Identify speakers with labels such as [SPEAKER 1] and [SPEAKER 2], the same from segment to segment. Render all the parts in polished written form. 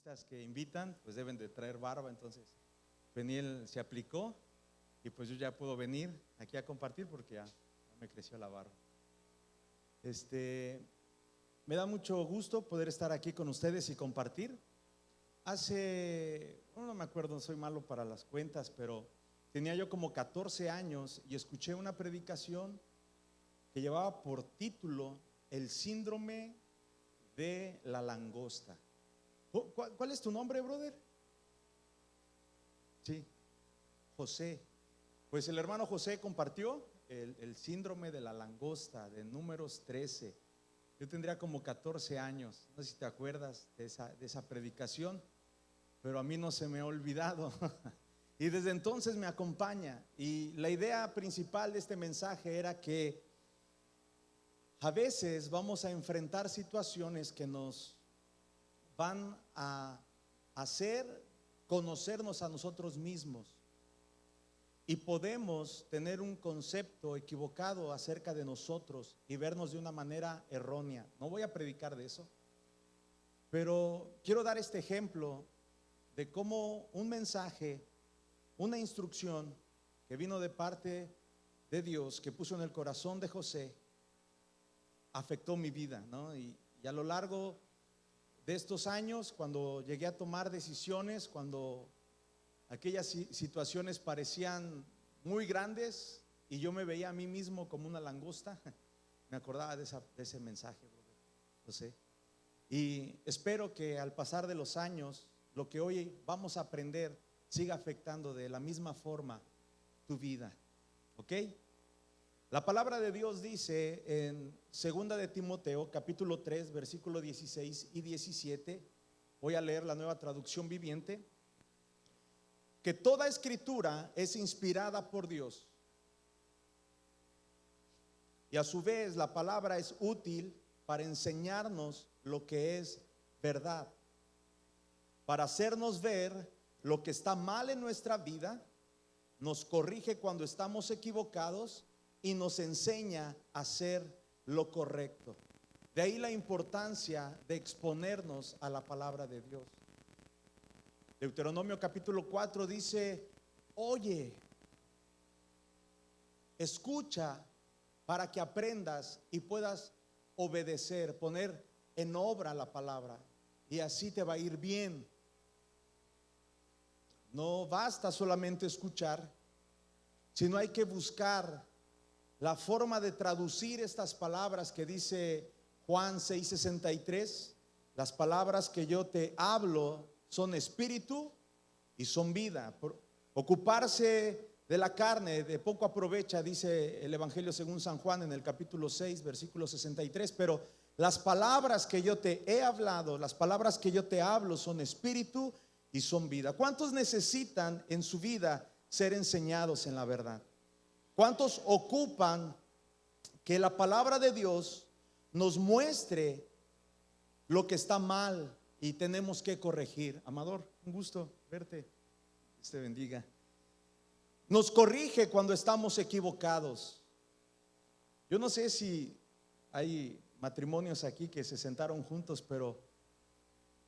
[SPEAKER 1] evangelistas que invitan, pues deben de traer barba. Entonces Peniel se aplicó y pues yo ya puedo venir aquí a compartir porque ya me creció la barba. Me da mucho gusto poder estar aquí con ustedes y compartir. No me acuerdo, soy malo para las cuentas, pero tenía yo como 14 años y escuché una predicación que llevaba por título El síndrome de la langosta. ¿Cuál es tu nombre, brother? Sí, José. Pues el hermano José compartió el síndrome de la langosta de Números 13. Yo tendría como 14 años, no sé si te acuerdas de esa predicación, pero a mí no se me ha olvidado. Y desde entonces me acompaña. Y la idea principal de este mensaje era que a veces vamos a enfrentar situaciones que nos van a hacer conocernos a nosotros mismos. Y podemos tener un concepto equivocado acerca de nosotros y vernos de una manera errónea. No voy a predicar de eso, pero quiero dar este ejemplo de cómo un mensaje, una instrucción que vino de parte de Dios, que puso en el corazón de José, afectó mi vida, ¿no? Y a lo largo de estos años, cuando llegué a tomar decisiones, cuando aquellas situaciones parecían muy grandes y yo me veía a mí mismo como una langosta, me acordaba de ese mensaje, José. Y espero que al pasar de los años, lo que hoy vamos a aprender siga afectando de la misma forma tu vida, ¿ok? La palabra de Dios dice en 2 de Timoteo capítulo 3 versículo 16 y 17, voy a leer la Nueva Traducción Viviente, que toda escritura es inspirada por Dios y a su vez la palabra es útil para enseñarnos lo que es verdad, para hacernos ver lo que está mal en nuestra vida, nos corrige cuando estamos equivocados y nos enseña a hacer lo correcto. De ahí la importancia de exponernos a la palabra de Dios. Deuteronomio capítulo 4 dice: oye, escucha para que aprendas y puedas obedecer, poner en obra la palabra, y así te va a ir bien. No basta solamente escuchar, sino hay que buscar la forma de traducir estas palabras que dice Juan 6:63. Las palabras que yo te hablo son espíritu y son vida. Ocuparse de la carne de poco aprovecha, dice el Evangelio según San Juan en el capítulo 6 versículo 63. Pero las palabras que yo te he hablado, las palabras que yo te hablo son espíritu y son vida. ¿Cuántos necesitan en su vida ser enseñados en la verdad? ¿Cuántos ocupan que la palabra de Dios nos muestre lo que está mal y tenemos que corregir? Amador, un gusto verte. Dios te bendiga. Nos corrige cuando estamos equivocados. Yo no sé si hay matrimonios aquí que se sentaron juntos, pero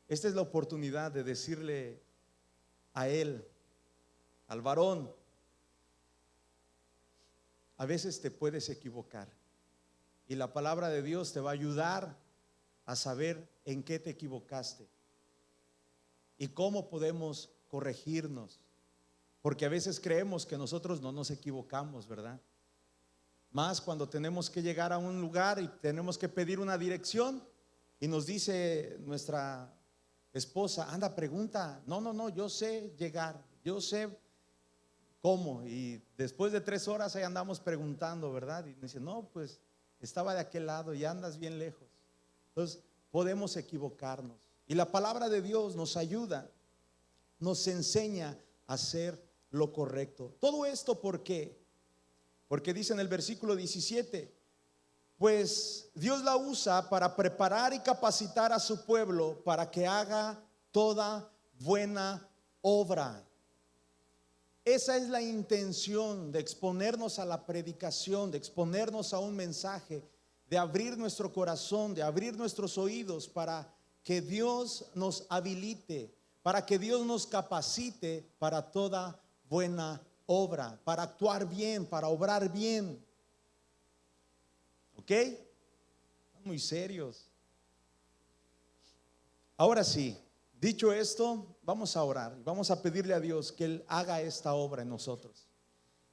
[SPEAKER 1] esta es la oportunidad de decirle a él, al varón: a veces te puedes equivocar y la palabra de Dios te va a ayudar a saber en qué te equivocaste y cómo podemos corregirnos, porque a veces creemos que nosotros no nos equivocamos, ¿verdad? Más cuando tenemos que llegar a un lugar y tenemos que pedir una dirección y nos dice nuestra esposa: anda, pregunta. No, yo sé llegar, yo sé cómo. Y después de 3 horas ahí andamos preguntando, ¿verdad? Y dice: no, pues estaba de aquel lado y andas bien lejos. Entonces podemos equivocarnos y la palabra de Dios nos ayuda, nos enseña a hacer lo correcto. Todo esto, ¿por qué? Porque dice en el versículo 17: pues Dios la usa para preparar y capacitar a su pueblo para que haga toda buena obra. Esa es la intención de exponernos a la predicación, de exponernos a un mensaje, de abrir nuestro corazón, de abrir nuestros oídos para que Dios nos habilite, para que Dios nos capacite para toda buena obra, para actuar bien, para obrar bien. ¿Ok? Están muy serios. Ahora sí, dicho esto, vamos a orar. Vamos a pedirle a Dios que Él haga esta obra en nosotros,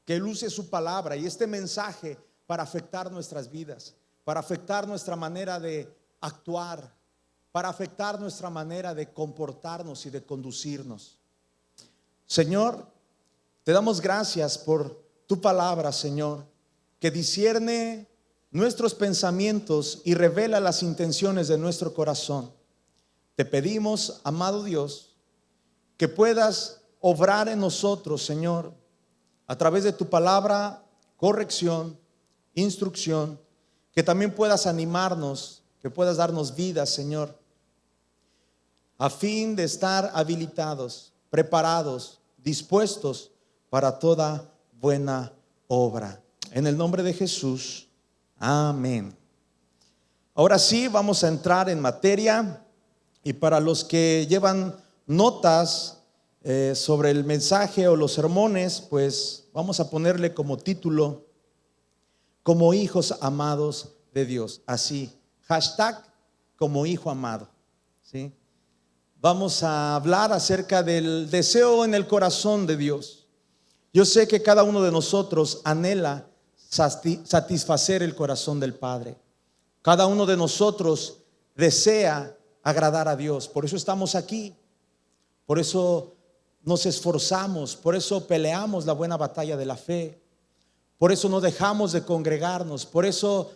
[SPEAKER 1] que Él use su palabra y este mensaje para afectar nuestras vidas, para afectar nuestra manera de actuar, para afectar nuestra manera de comportarnos y de conducirnos. Señor, te damos gracias por tu palabra, Señor, que discierne nuestros pensamientos y revela las intenciones de nuestro corazón. Te pedimos, amado Dios, que puedas obrar en nosotros, Señor, a través de tu palabra, corrección, instrucción, que también puedas animarnos, que puedas darnos vida, Señor, a fin de estar habilitados, preparados, dispuestos para toda buena obra. En el nombre de Jesús, amén. Ahora sí, vamos a entrar en materia, y para los que llevan notas sobre el mensaje o los sermones, pues vamos a ponerle como título: como hijos amados de Dios. Así, hashtag como hijo amado, ¿sí? Vamos a hablar acerca del deseo en el corazón de Dios. Yo sé que cada uno de nosotros anhela satisfacer el corazón del Padre. Cada uno de nosotros desea agradar a Dios. Por eso estamos aquí. Por eso nos esforzamos. Por eso peleamos la buena batalla de la fe. Por eso no dejamos de congregarnos. Por eso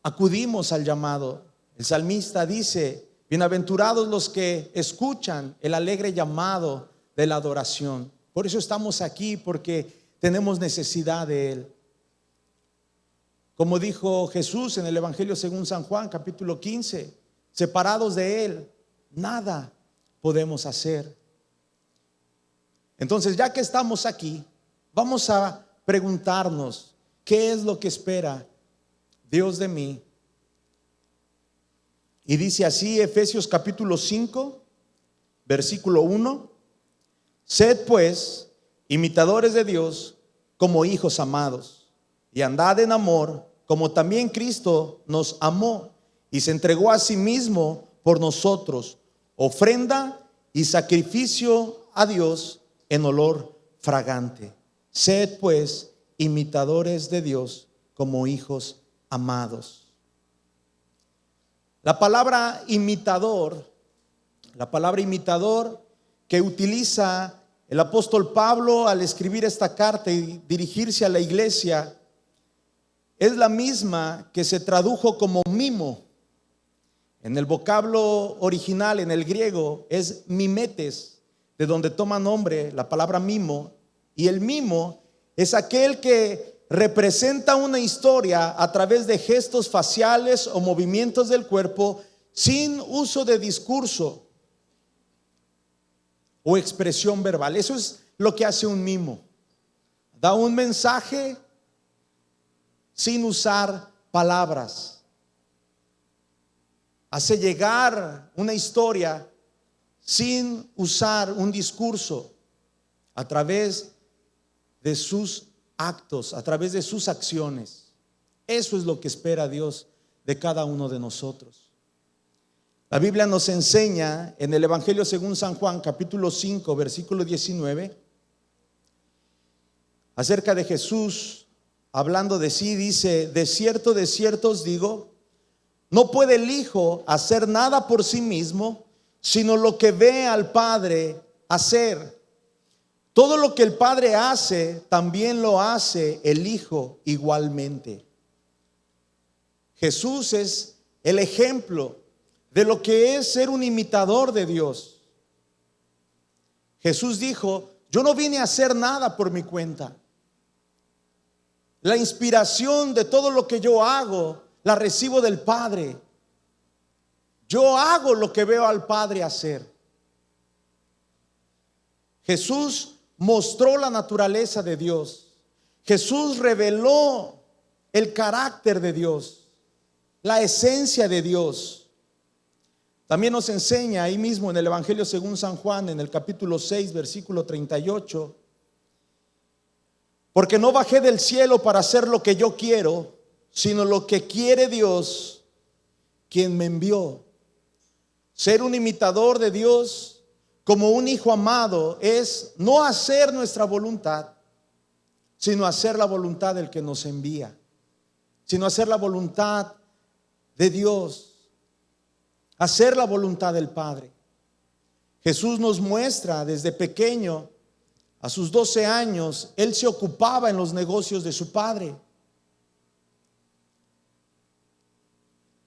[SPEAKER 1] acudimos al llamado. El salmista dice: bienaventurados los que escuchan el alegre llamado de la adoración. Por eso estamos aquí, porque tenemos necesidad de Él. Como dijo Jesús en el Evangelio según San Juan, capítulo 15, separados de Él, nada podemos hacer. Entonces, ya que estamos aquí, vamos a preguntarnos: ¿qué es lo que espera Dios de mí? Y dice así Efesios capítulo 5, versículo 1: sed pues imitadores de Dios como hijos amados, y andad en amor, como también Cristo nos amó y se entregó a sí mismo por nosotros, ofrenda y sacrificio a Dios en olor fragante. Sed pues imitadores de Dios como hijos amados. La palabra imitador que utiliza el apóstol Pablo al escribir esta carta y dirigirse a la iglesia, es la misma que se tradujo como mimo. En el vocablo original, en el griego, es mimetes, de donde toma nombre la palabra mimo. Y el mimo es aquel que representa una historia a través de gestos faciales o movimientos del cuerpo sin uso de discurso o expresión verbal. Eso es lo que hace un mimo. Da un mensaje sin usar palabras. Hace llegar una historia sin usar un discurso, a través de sus actos, a través de sus acciones. Eso es lo que espera Dios de cada uno de nosotros. La Biblia nos enseña en el Evangelio según San Juan, capítulo 5, versículo 19, acerca de Jesús hablando de sí. Dice: de cierto os digo, no puede el Hijo hacer nada por sí mismo, sino lo que ve al Padre hacer. Todo lo que el Padre hace, también lo hace el Hijo igualmente. Jesús es el ejemplo de lo que es ser un imitador de Dios. Jesús dijo: yo no vine a hacer nada por mi cuenta. La inspiración de todo lo que yo hago la recibo del Padre. Yo hago lo que veo al Padre hacer. Jesús mostró la naturaleza de Dios. Jesús reveló el carácter de Dios, la esencia de Dios. También nos enseña ahí mismo en el Evangelio según San Juan, en el capítulo 6, versículo 38, porque no bajé del cielo para hacer lo que yo quiero, sino lo que quiere Dios, quien me envió. Ser un imitador de Dios como un hijo amado es no hacer nuestra voluntad, sino hacer la voluntad del que nos envía, sino hacer la voluntad de Dios, hacer la voluntad del Padre. Jesús nos muestra desde pequeño, a sus 12 años, Él se ocupaba en los negocios de su Padre.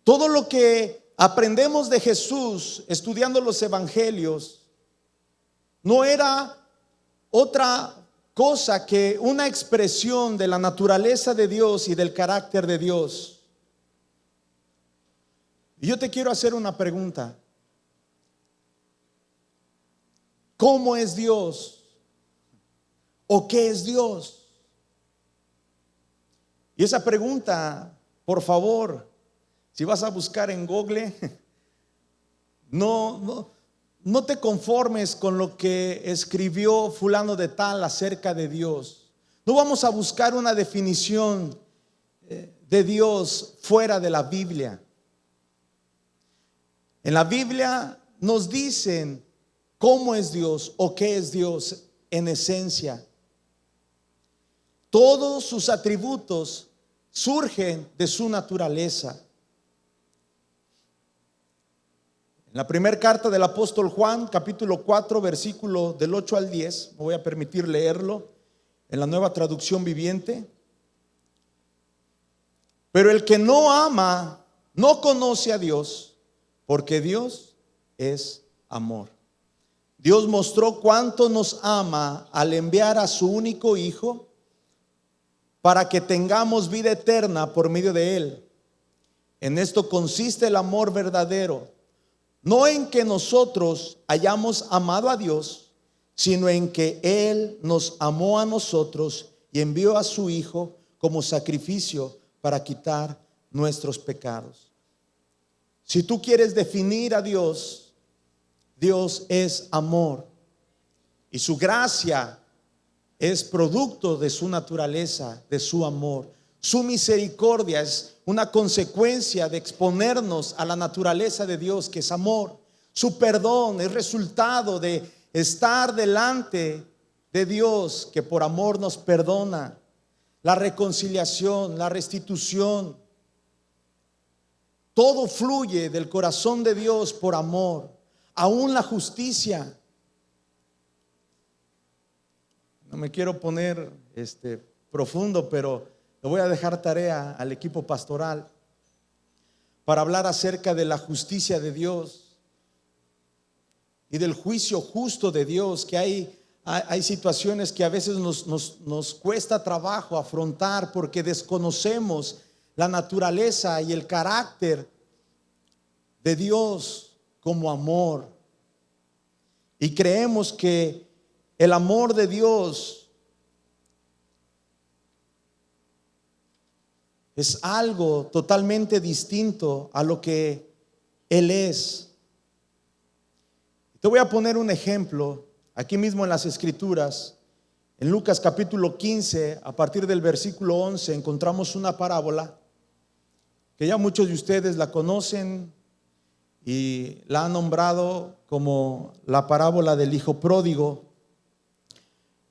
[SPEAKER 1] Todo lo que aprendemos de Jesús estudiando los evangelios no era otra cosa que una expresión de la naturaleza de Dios y del carácter de Dios. Y yo te quiero hacer una pregunta. ¿Cómo es Dios? ¿O qué es Dios? Y esa pregunta, por favor, si vas a buscar en Google, no te conformes con lo que escribió fulano de tal acerca de Dios. No vamos a buscar una definición de Dios fuera de la Biblia. En la Biblia nos dicen cómo es Dios o qué es Dios en esencia. Todos sus atributos surgen de su naturaleza. En la primera carta del apóstol Juan, capítulo 4, versículo del 8 al 10, me voy a permitir leerlo en la Nueva Traducción Viviente. Pero el que no ama no conoce a Dios, porque Dios es amor. Dios mostró cuánto nos ama al enviar a su único Hijo para que tengamos vida eterna por medio de Él. En esto consiste el amor verdadero, no en que nosotros hayamos amado a Dios, sino en que Él nos amó a nosotros y envió a su Hijo como sacrificio para quitar nuestros pecados. Si tú quieres definir a Dios, Dios es amor y su gracia es producto de su naturaleza, de su amor. Su misericordia es una consecuencia de exponernos a la naturaleza de Dios, que es amor. Su perdón es resultado de estar delante de Dios, que por amor nos perdona. La reconciliación, la restitución, todo fluye del corazón de Dios por amor. Aún la justicia. No me quiero poner profundo, pero le voy a dejar tarea al equipo pastoral para hablar acerca de la justicia de Dios y del juicio justo de Dios, que hay situaciones que a veces nos cuesta trabajo afrontar porque desconocemos la naturaleza y el carácter de Dios como amor, y creemos que el amor de Dios es algo totalmente distinto a lo que Él es. Te voy a poner un ejemplo aquí mismo en las Escrituras. En Lucas capítulo 15, a partir del versículo 11, encontramos una parábola que ya muchos de ustedes la conocen y la han nombrado como la parábola del hijo pródigo.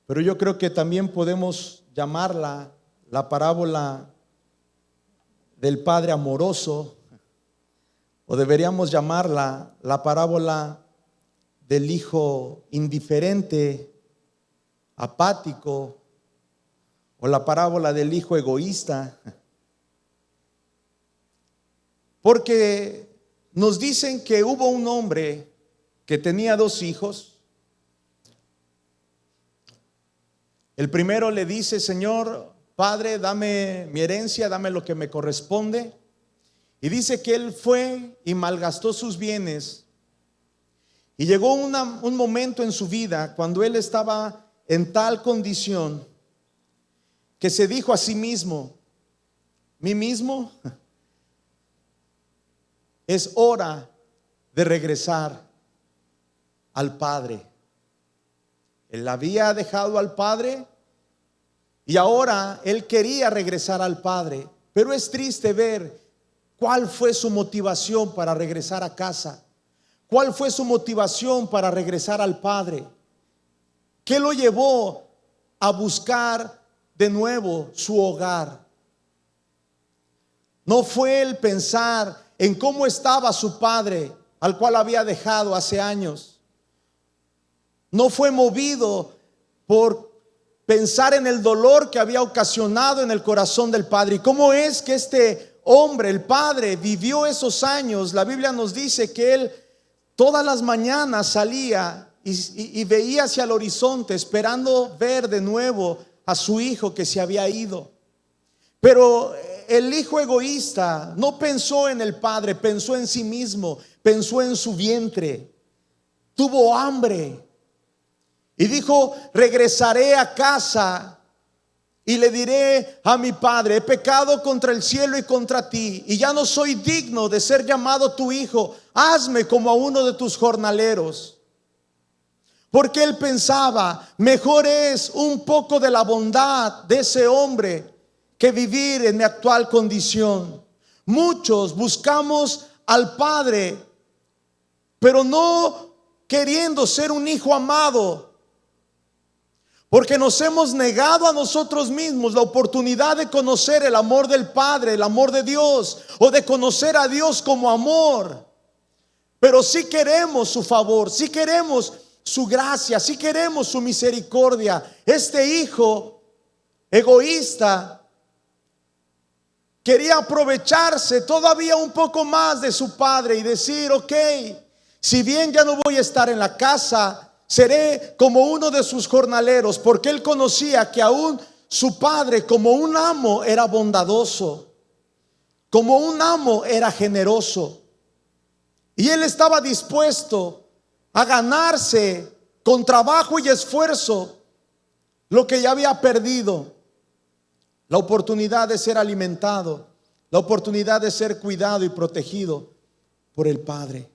[SPEAKER 1] Pero yo creo que también podemos llamarla la parábola del padre amoroso, o deberíamos llamarla la parábola del hijo indiferente, apático, o la parábola del hijo egoísta. Porque nos dicen que hubo un hombre que tenía 2 hijos. El primero le dice: Señor, Padre, dame mi herencia, dame lo que me corresponde. Y dice que él fue y malgastó sus bienes. Y llegó un momento en su vida cuando él estaba en tal condición que se dijo a sí mismo: mí mismo, es hora de regresar al Padre. Él había dejado al Padre y ahora él quería regresar al Padre. Pero es triste ver cuál fue su motivación para regresar a casa. ¿Cuál fue su motivación para regresar al Padre? ¿Qué lo llevó a buscar de nuevo su hogar? No fue el pensar en cómo estaba su padre, al cual había dejado hace años. No fue movido por pensar en el dolor que había ocasionado en el corazón del padre. ¿Y cómo es que este hombre, el padre, vivió esos años? La Biblia nos dice que él todas las mañanas salía y veía hacia el horizonte, esperando ver de nuevo a su hijo que se había ido. Pero el hijo egoísta no pensó en el padre, pensó en sí mismo, pensó en su vientre. Tuvo hambre y dijo: regresaré a casa y le diré a mi padre: he pecado contra el cielo y contra ti, y ya no soy digno de ser llamado tu hijo. Hazme como a uno de tus jornaleros. Porque él pensaba: mejor es un poco de la bondad de ese hombre que vivir en mi actual condición. Muchos buscamos al Padre, pero no queriendo ser un hijo amado, porque nos hemos negado a nosotros mismos la oportunidad de conocer el amor del Padre, el amor de Dios, o de conocer a Dios como amor. Pero sí queremos su favor, sí queremos su gracia, sí queremos su misericordia. Este hijo egoísta quería aprovecharse todavía un poco más de su padre y decir: ok, si bien ya no voy a estar en la casa, seré como uno de sus jornaleros. Porque él conocía que aún su padre, como un amo, era bondadoso, como un amo era generoso, y él estaba dispuesto a ganarse con trabajo y esfuerzo lo que ya había perdido: la oportunidad de ser alimentado, la oportunidad de ser cuidado y protegido por el Padre.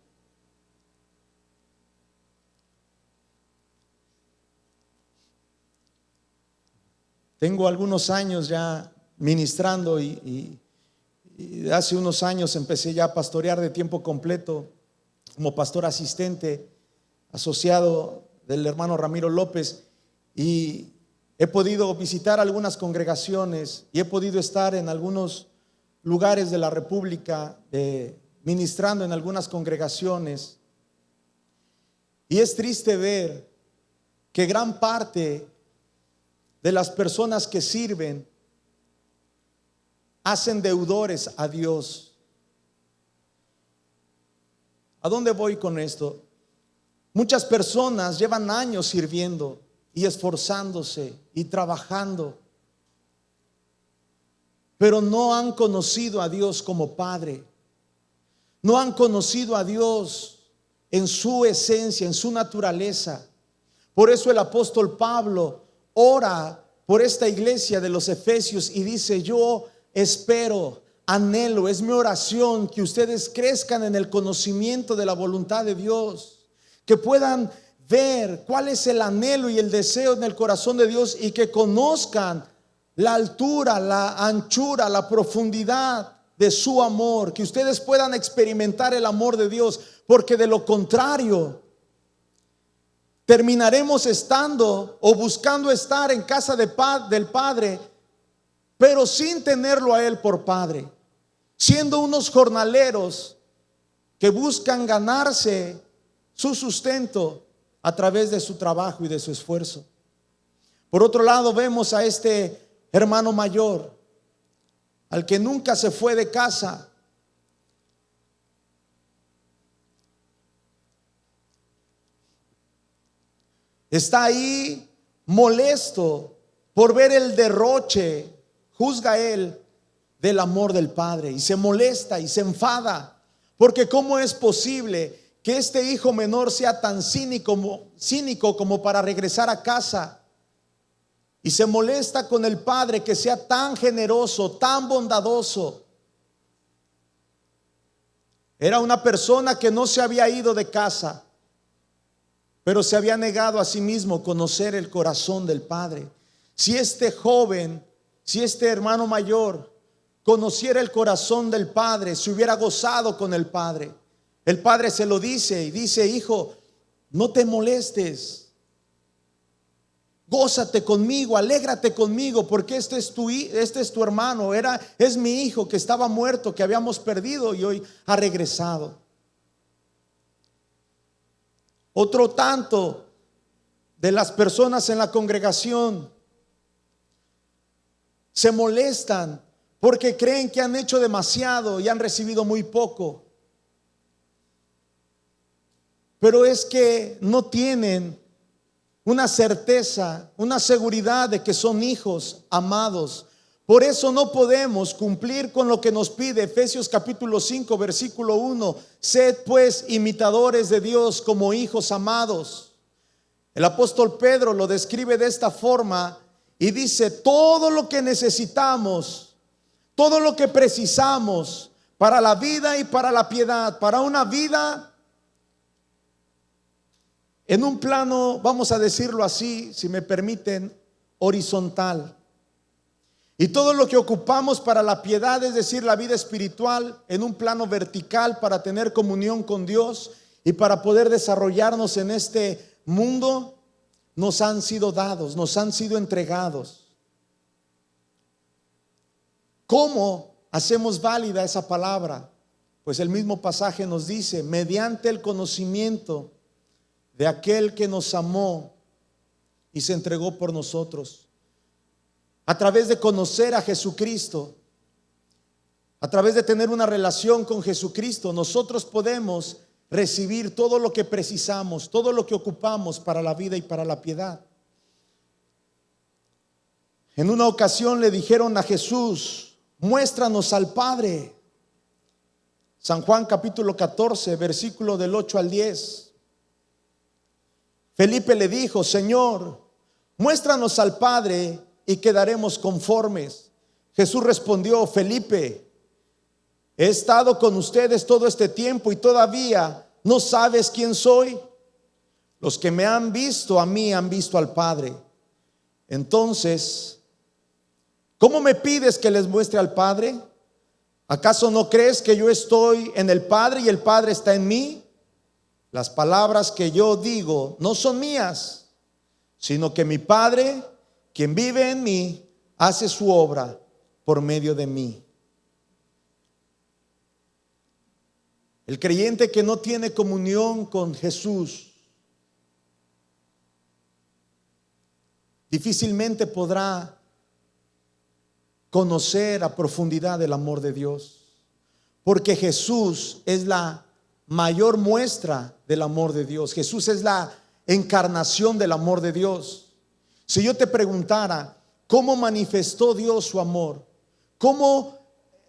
[SPEAKER 1] Tengo algunos años ya ministrando y hace unos años empecé ya a pastorear de tiempo completo como pastor asistente asociado del hermano Ramiro López, y he podido visitar algunas congregaciones y he podido estar en algunos lugares de la República ministrando en algunas congregaciones. Y es triste ver que gran parte de las personas que sirven hacen deudores a Dios. ¿A dónde voy con esto? Muchas personas llevan años sirviendo y esforzándose y trabajando, pero no han conocido a Dios como Padre. No han conocido a Dios en su esencia, en su naturaleza. Por eso el apóstol Pablo ora por esta iglesia de los Efesios y dice: yo espero, anhelo, es mi oración que ustedes crezcan en el conocimiento de la voluntad de Dios, que puedan ver cuál es el anhelo y el deseo en el corazón de Dios, y que conozcan la altura, la anchura, la profundidad de su amor, que ustedes puedan experimentar el amor de Dios, porque de lo contrario terminaremos estando o buscando estar en casa del Padre, pero sin tenerlo a Él por Padre, siendo unos jornaleros que buscan ganarse su sustento a través de su trabajo y de su esfuerzo. Por otro lado, vemos a este hermano mayor, al que nunca se fue de casa. Está ahí molesto por ver el derroche, juzga él, del amor del Padre, y se molesta y se enfada, porque ¿cómo es posible que este hijo menor sea tan cínico como para regresar a casa? Y se molesta con el padre que sea tan generoso, tan bondadoso. Era una persona que no se había ido de casa, pero se había negado a sí mismo conocer el corazón del Padre. Si este joven, si este hermano mayor conociera el corazón del Padre, se hubiera gozado con el Padre. El Padre se lo dice y dice: hijo, no te molestes, gózate conmigo, alégrate conmigo, porque este es tu hermano, es mi hijo que estaba muerto, que habíamos perdido y hoy ha regresado. Otro tanto de las personas en la congregación se molestan porque creen que han hecho demasiado y han recibido muy poco. Pero es que no tienen una certeza, una seguridad de que son hijos amados. Por eso no podemos cumplir con lo que nos pide Efesios capítulo 5 versículo 1. Sed pues imitadores de Dios como hijos amados. El apóstol Pedro lo describe de esta forma y dice: todo lo que necesitamos, todo lo que precisamos para la vida y para la piedad, para una vida en un plano, vamos a decirlo así, si me permiten, horizontal. Y todo lo que ocupamos para la piedad, es decir, la vida espiritual, en un plano vertical para tener comunión con Dios y para poder desarrollarnos en este mundo, nos han sido dados, nos han sido entregados. ¿Cómo hacemos válida esa palabra? Pues el mismo pasaje nos dice: mediante el conocimiento de aquel que nos amó y se entregó por nosotros. A través de conocer a Jesucristo, a través de tener una relación con Jesucristo, nosotros podemos recibir todo lo que precisamos, todo lo que ocupamos para la vida y para la piedad. En una ocasión le dijeron a Jesús: muéstranos al Padre. San Juan capítulo 14 versículo del 8 al 10. Felipe le dijo: Señor, muéstranos al Padre y quedaremos conformes. Jesús respondió: Felipe, he estado con ustedes todo este tiempo y todavía no sabes quién soy. Los que me han visto a mí han visto al Padre. Entonces, ¿cómo me pides que les muestre al Padre? ¿Acaso no crees que yo estoy en el Padre y el Padre está en mí? Las palabras que yo digo no son mías, sino que mi Padre, quien vive en mí, hace su obra por medio de mí. El creyente que no tiene comunión con Jesús difícilmente podrá conocer a profundidad el amor de Dios, porque Jesús es la mayor muestra del amor de Dios. Jesús es la encarnación del amor de Dios. Si yo te preguntara cómo manifestó Dios su amor, cómo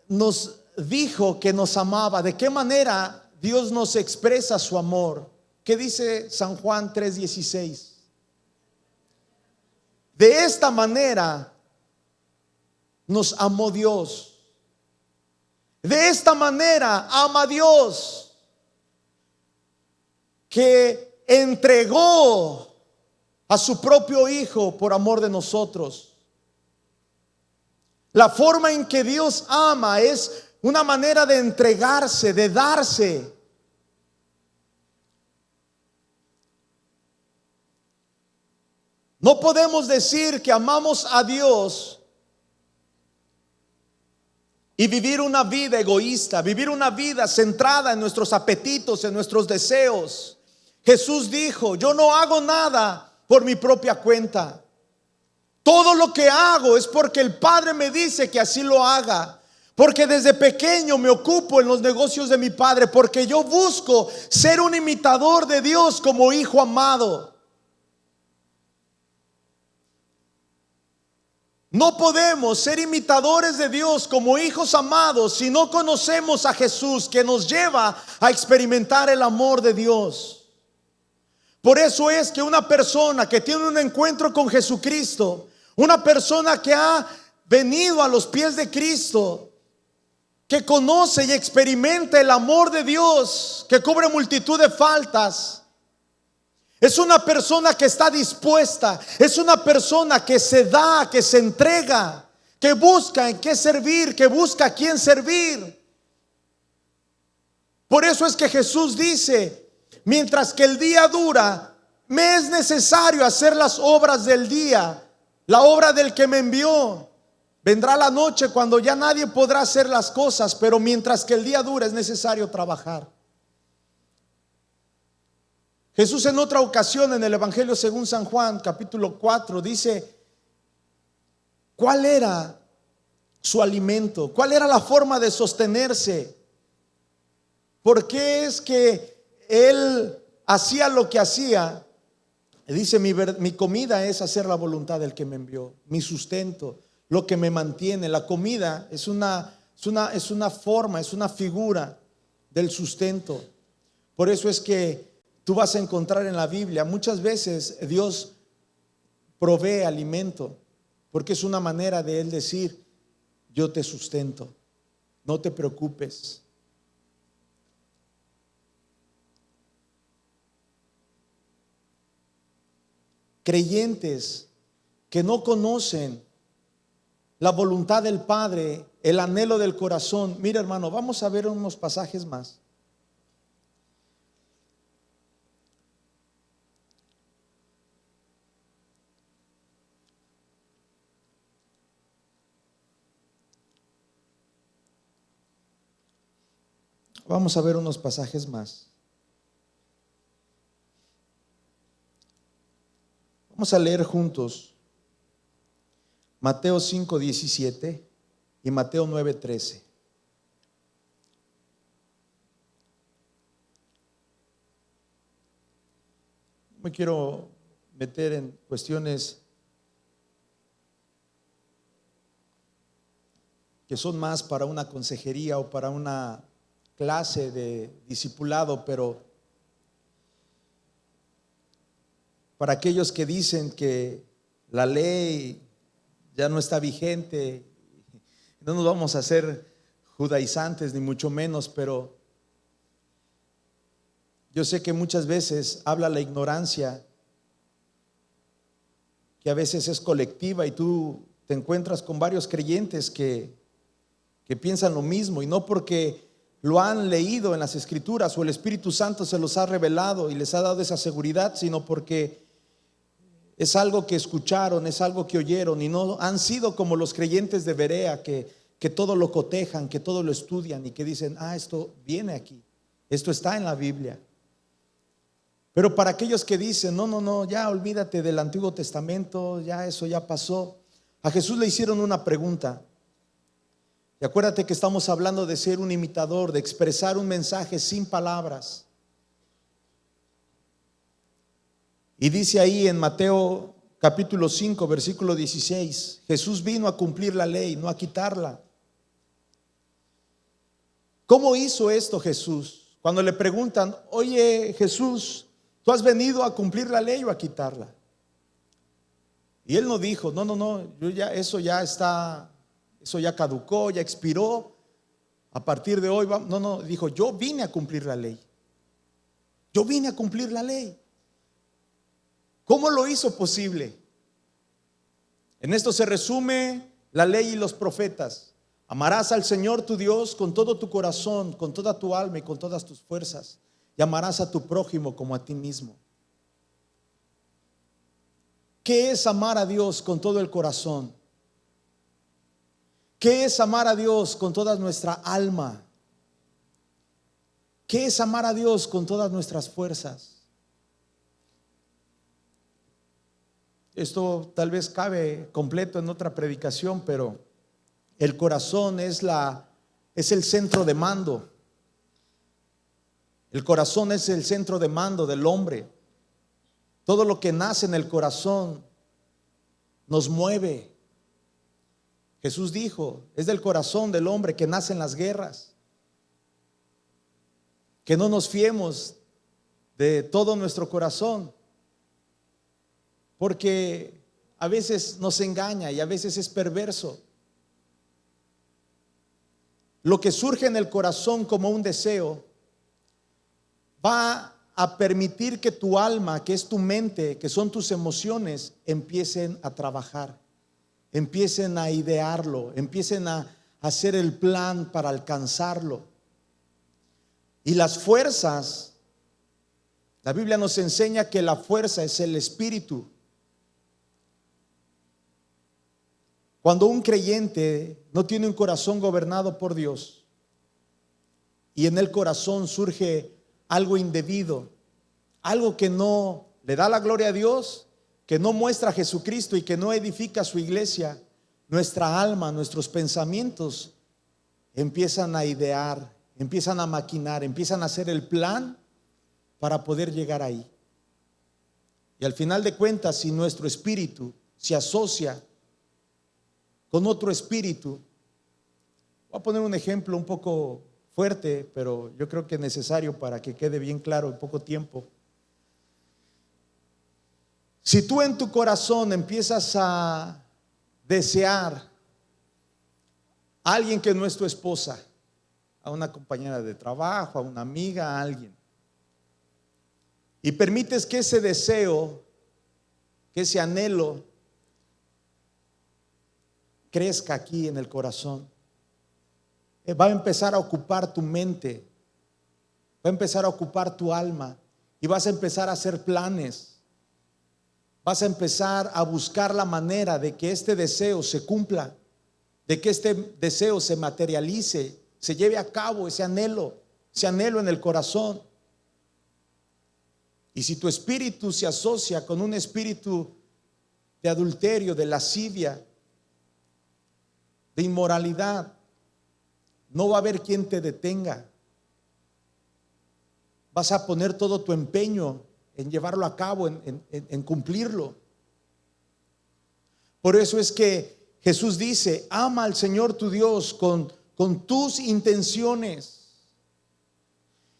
[SPEAKER 1] nos dijo que nos amaba, de qué manera Dios nos expresa su amor, ¿qué dice San Juan 3:16? De esta manera nos amó Dios. De esta manera ama Dios, que entregó a su propio Hijo por amor de nosotros. La forma en que Dios ama es una manera de entregarse, de darse. No podemos decir que amamos a Dios y vivir una vida egoísta, vivir una vida centrada en nuestros apetitos, en nuestros deseos. Jesús dijo: yo no hago nada por mi propia cuenta. Todo lo que hago es porque el Padre me dice que así lo haga. Porque desde pequeño me ocupo en los negocios de mi Padre, porque yo busco ser un imitador de Dios como hijo amado. No podemos ser imitadores de Dios como hijos amados si no conocemos a Jesús, que nos lleva a experimentar el amor de Dios. Por eso es que una persona que tiene un encuentro con Jesucristo, una persona que ha venido a los pies de Cristo, que conoce y experimenta el amor de Dios, que cubre multitud de faltas. Es una persona que está dispuesta, es una persona que se da, que se entrega, que busca en qué servir, que busca a quién servir. Por eso es que Jesús dice: mientras que el día dura, me es necesario hacer las obras del día, la obra del que me envió. Vendrá la noche cuando ya nadie podrá hacer las cosas, pero mientras que el día dura es necesario trabajar. Jesús en otra ocasión en el Evangelio según San Juan, capítulo 4, dice cuál era su alimento, cuál era la forma de sostenerse. ¿Por qué es que Él hacía lo que hacía? Dice: mi comida es hacer la voluntad del que me envió, mi sustento, lo que me mantiene. La comida es una forma, es una figura del sustento. Por eso es que tú vas a encontrar en la Biblia muchas veces Dios provee alimento, porque es una manera de Él decir: yo te sustento, no te preocupes. Creyentes que no conocen la voluntad del Padre, el anhelo del corazón. Mira, hermano, vamos a ver unos pasajes más. Vamos a ver unos pasajes más. Vamos a leer juntos Mateo 5:17 y Mateo 9:13. No me quiero meter en cuestiones que son más para una consejería o para una clase de discipulado, pero para aquellos que dicen que la ley ya no está vigente, no nos vamos a hacer judaizantes ni mucho menos, pero yo sé que muchas veces habla la ignorancia, que a veces es colectiva, y tú te encuentras con varios creyentes que piensan lo mismo, y no porque lo han leído en las Escrituras o el Espíritu Santo se los ha revelado y les ha dado esa seguridad, sino porque es algo que escucharon, es algo que oyeron, y no han sido como los creyentes de Berea que todo lo cotejan, que todo lo estudian y que dicen: esto viene aquí, esto está en la Biblia. Pero para aquellos que dicen: no, ya olvídate del Antiguo Testamento, ya eso ya pasó. A Jesús le hicieron una pregunta. Y acuérdate que estamos hablando de ser un imitador, de expresar un mensaje sin palabras. Y dice ahí en Mateo capítulo 5, versículo 16: Jesús vino a cumplir la ley, no a quitarla. ¿Cómo hizo esto Jesús? Cuando le preguntan: oye Jesús, ¿tú has venido a cumplir la ley o a quitarla? Y Él no dijo: no, eso ya caducó, ya expiró, a partir de hoy no, dijo: yo vine a cumplir la ley. Yo vine a cumplir la ley. ¿Cómo lo hizo posible? En esto se resume la ley y los profetas. Amarás al Señor tu Dios con todo tu corazón, con toda tu alma y con todas tus fuerzas, y amarás a tu prójimo como a ti mismo. ¿Qué es amar a Dios con todo el corazón? ¿Qué es amar a Dios con toda nuestra alma? ¿Qué es amar a Dios con todas nuestras fuerzas? Esto tal vez cabe completo en otra predicación, pero el corazón es el centro de mando. El corazón es el centro de mando del hombre. Todo lo que nace en el corazón nos mueve. Jesús dijo: es del corazón del hombre que nacen las guerras. Que no nos fiemos de todo nuestro corazón, porque a veces nos engaña y a veces es perverso. lo que surge en el corazón como un deseo, va a permitir que tu alma, que es tu mente, que son tus emociones, empiecen a trabajar, empiecen a idearlo, empiecen a hacer el plan para alcanzarlo. Y las fuerzas, la Biblia nos enseña que la fuerza es el espíritu. Cuando un creyente no tiene un corazón gobernado por Dios y en el corazón surge algo indebido, algo que no le da la gloria a Dios, que no muestra a Jesucristo y que no edifica su iglesia, nuestra alma, nuestros pensamientos empiezan a idear, empiezan a maquinar, empiezan a hacer el plan para poder llegar ahí. Y al final de cuentas, si nuestro espíritu se asocia con otro espíritu, voy a poner un ejemplo un poco fuerte, pero yo creo que es necesario para que quede bien claro en poco tiempo. Si tú en tu corazón empiezas a desear a alguien que no es tu esposa, a una compañera de trabajo, a una amiga, a alguien, y permites que ese deseo, que ese anhelo crezca aquí en el corazón, va a empezar a ocupar tu mente, va a empezar a ocupar tu alma y vas a empezar a hacer planes, vas a empezar a buscar la manera de que este deseo se cumpla, de que este deseo se materialice, se lleve a cabo ese anhelo en el corazón. Y si tu espíritu se asocia con un espíritu de adulterio, de lascivia, de inmoralidad, no va a haber quien te detenga. Vas a poner todo tu empeño en llevarlo a cabo, en cumplirlo. Por eso es que Jesús dice: ama al Señor tu Dios con tus intenciones.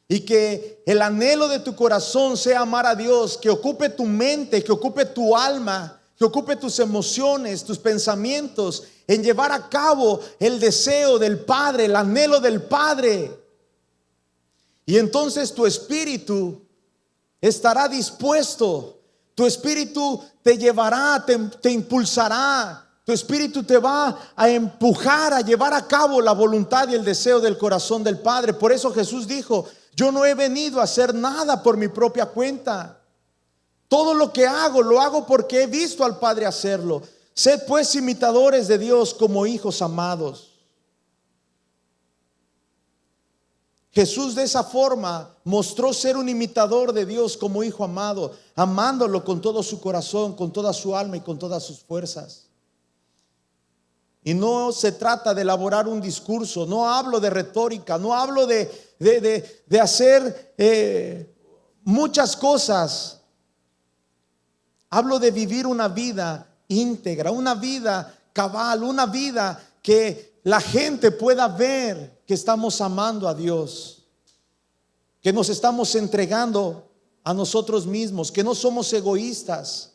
[SPEAKER 1] Y que el anhelo de tu corazón sea amar a Dios, que ocupe tu mente, que ocupe tu alma, que ocupe tus emociones, tus pensamientos, en llevar a cabo el deseo del Padre, el anhelo del Padre. Y entonces tu espíritu estará dispuesto, tu espíritu te llevará, te impulsará, tu espíritu te va a empujar a llevar a cabo la voluntad y el deseo del corazón del Padre. Por eso Jesús dijo: yo no he venido a hacer nada por mi propia cuenta. Todo lo que hago, lo hago porque he visto al Padre hacerlo. Sed pues imitadores de Dios como hijos amados. Jesús de esa forma mostró ser un imitador de Dios como hijo amado, amándolo con todo su corazón, con toda su alma y con todas sus fuerzas. Y no se trata de elaborar un discurso, no hablo de retórica, no hablo de hacer muchas cosas. Hablo de vivir una vida íntegra, una vida cabal, una vida que la gente pueda ver que estamos amando a Dios, que nos estamos entregando a nosotros mismos, que no somos egoístas.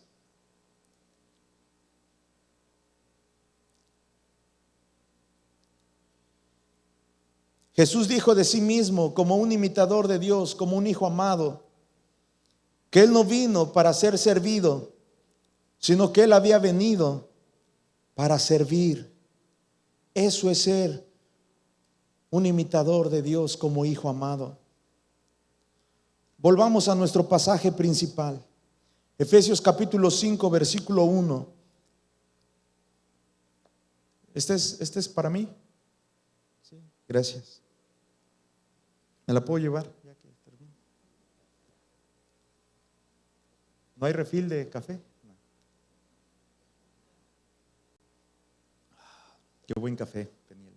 [SPEAKER 1] Jesús dijo de sí mismo, como un imitador de Dios, como un hijo amado, que Él no vino para ser servido, sino que Él había venido para servir. Eso es ser un imitador de Dios como hijo amado. Volvamos a nuestro pasaje principal, Efesios capítulo 5, versículo 1. ¿Este es para mí? Sí, gracias. ¿Me la puedo llevar? ¿No hay refil de café? No. Qué buen café, Peniel.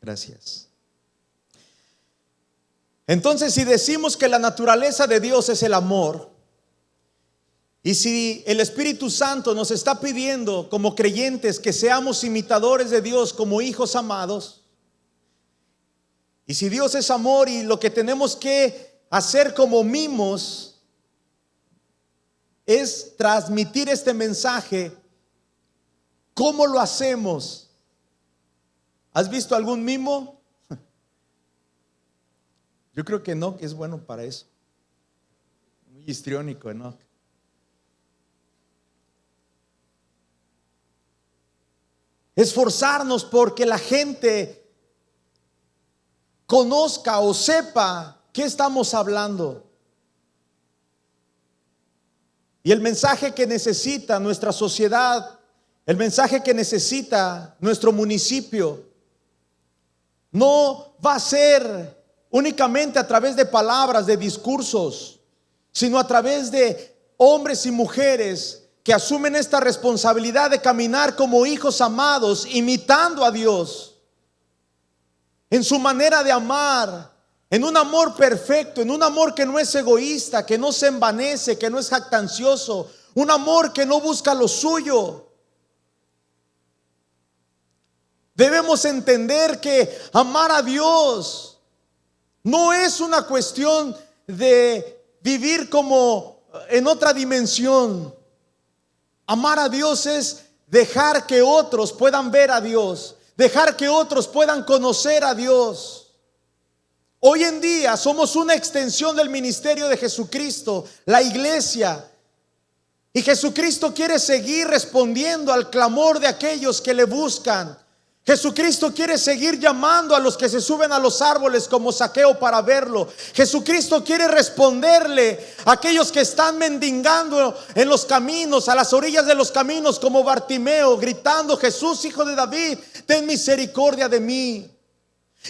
[SPEAKER 1] Gracias. Entonces, si decimos que la naturaleza de Dios es el amor, y si el Espíritu Santo nos está pidiendo como creyentes que seamos imitadores de Dios como hijos amados, y si Dios es amor y lo que tenemos que hacer como mimos es transmitir este mensaje, ¿cómo lo hacemos? ¿Has visto algún mimo? Yo creo que Enoc es bueno para eso. Muy histriónico, Enoc. Esforzarnos porque la gente conozca o sepa qué estamos hablando. Y el mensaje que necesita nuestra sociedad, el mensaje que necesita nuestro municipio, no va a ser únicamente a través de palabras, de discursos, sino a través de hombres y mujeres que asumen esta responsabilidad de caminar como hijos amados, imitando a Dios en su manera de amar, en un amor perfecto, en un amor que no es egoísta, que no se envanece, que no es jactancioso, un amor que no busca lo suyo. Debemos entender que amar a Dios no es una cuestión de vivir como en otra dimensión. Amar a Dios es dejar que otros puedan ver a Dios, dejar que otros puedan conocer a Dios. Hoy en día somos una extensión del ministerio de Jesucristo, la iglesia. Y Jesucristo quiere seguir respondiendo al clamor de aquellos que le buscan. Jesucristo quiere seguir llamando a los que se suben a los árboles como Zaqueo para verlo. Jesucristo quiere responderle a aquellos que están mendigando en los caminos, a las orillas de los caminos, como Bartimeo, gritando: Jesús, hijo de David, ten misericordia de mí.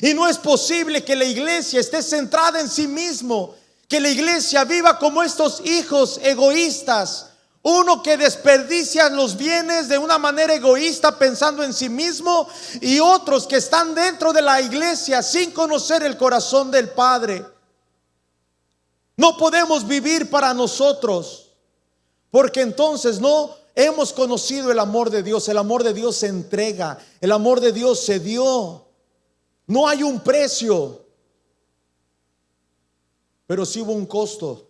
[SPEAKER 1] Y no es posible que la iglesia esté centrada en sí mismo, que la iglesia viva como estos hijos egoístas. Uno que desperdicia los bienes de una manera egoísta pensando en sí mismo, y otros que están dentro de la iglesia sin conocer el corazón del Padre. No podemos vivir para nosotros, porque entonces no hemos conocido el amor de Dios. El amor de Dios se entrega, el amor de Dios se dio. No hay un precio, pero sí hubo un costo.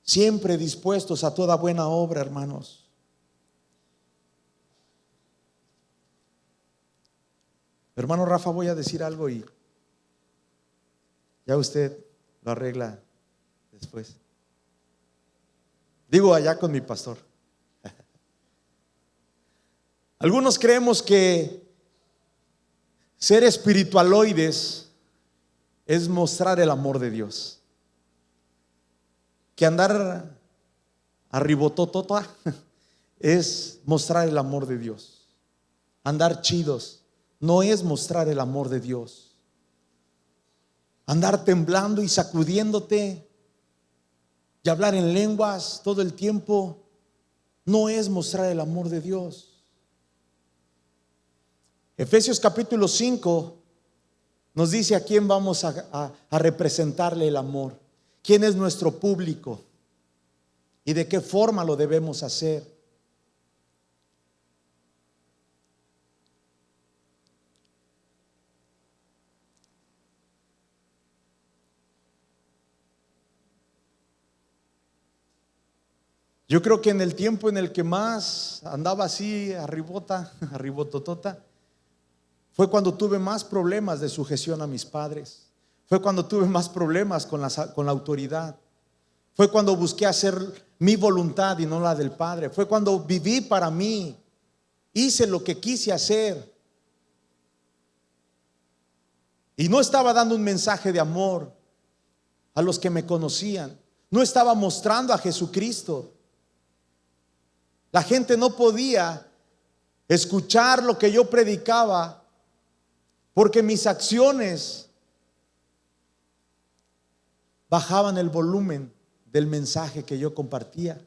[SPEAKER 1] Siempre dispuestos a toda buena obra, hermanos. Hermano Rafa, voy a decir algo y ya usted lo arregla después. Digo, allá con mi pastor. Algunos creemos que ser espiritualoides es mostrar el amor de Dios, que andar arribototota es mostrar el amor de Dios. Andar chidos no es mostrar el amor de Dios. Andar temblando y sacudiéndote y hablar en lenguas todo el tiempo no es mostrar el amor de Dios. Efesios capítulo 5 nos dice a quién vamos a representarle el amor, quién es nuestro público y de qué forma lo debemos hacer. Yo creo que en el tiempo en el que más andaba así arribototota, fue cuando tuve más problemas de sujeción a mis padres. Fue cuando tuve más problemas con la autoridad. Fue cuando busqué hacer mi voluntad y no la del Padre. Fue cuando viví para mí. Hice lo que quise hacer. Y no estaba dando un mensaje de amor a los que me conocían. No estaba mostrando a Jesucristo. La gente no podía escuchar lo que yo predicaba porque mis acciones bajaban el volumen del mensaje que yo compartía.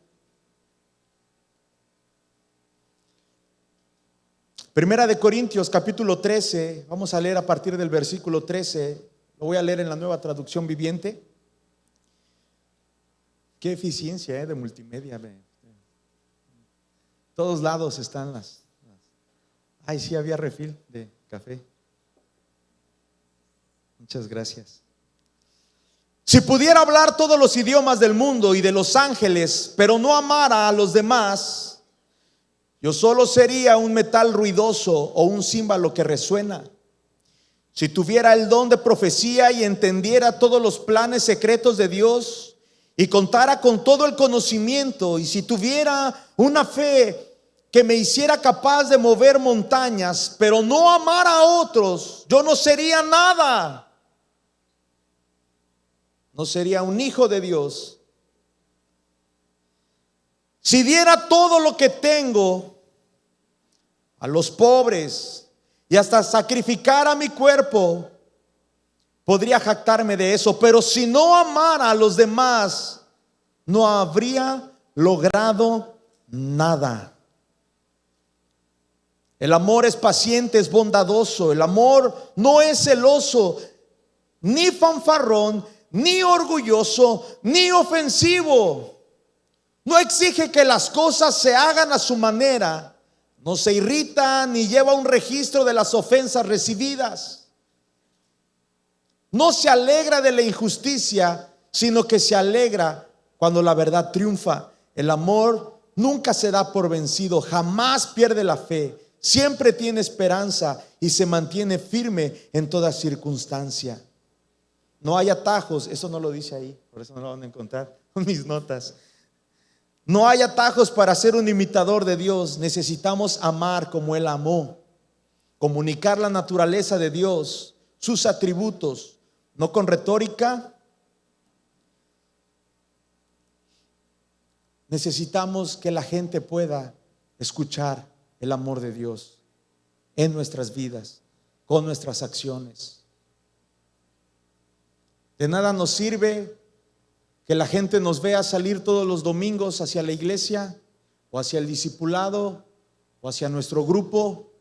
[SPEAKER 1] Primera de Corintios capítulo 13, vamos a leer a partir del versículo 13. Lo voy a leer en la Nueva Traducción Viviente. Qué eficiencia de multimedia. Todos lados están las. Ay, sí, había refil de café. Muchas gracias. Si pudiera hablar todos los idiomas del mundo y de los ángeles, pero no amara a los demás, Yo solo sería un metal ruidoso o un címbalo que resuena. Si tuviera el don de profecía y entendiera todos los planes secretos de Dios y contara con todo el conocimiento, y si tuviera una fe que me hiciera capaz de mover montañas, pero no amara a otros, yo no sería nada. No sería un hijo de Dios. Si diera todo lo que tengo a los pobres y hasta sacrificara mi cuerpo, podría jactarme de eso. Pero si no amara a los demás, no habría logrado nada. El amor es paciente, es bondadoso. El amor no es celoso, ni fanfarrón, ni orgulloso, ni ofensivo. No exige que las cosas se hagan a su manera. No se irrita ni lleva un registro de las ofensas recibidas. No se alegra de la injusticia, sino que se alegra cuando la verdad triunfa. El amor nunca se da por vencido, jamás pierde la fe, siempre tiene esperanza y se mantiene firme en toda circunstancia. No hay atajos, eso no lo dice ahí, por eso no lo van a encontrar con mis notas. No hay atajos para ser un imitador de Dios. Necesitamos amar como Él amó, comunicar la naturaleza de Dios, sus atributos, no con retórica. Necesitamos que la gente pueda escuchar el amor de Dios en nuestras vidas, con nuestras acciones. De nada nos sirve que la gente nos vea salir todos los domingos hacia la iglesia o hacia el discipulado o hacia nuestro grupo,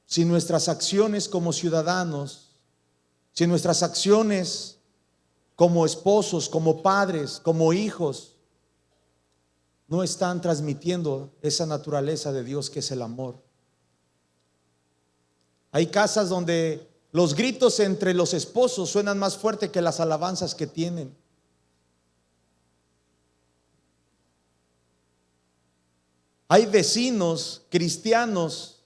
[SPEAKER 1] si nuestras acciones como ciudadanos, si nuestras acciones como esposos, como padres, como hijos, no están transmitiendo esa naturaleza de Dios que es el amor. Hay casas donde los gritos entre los esposos suenan más fuerte que las alabanzas que tienen. Hay vecinos cristianos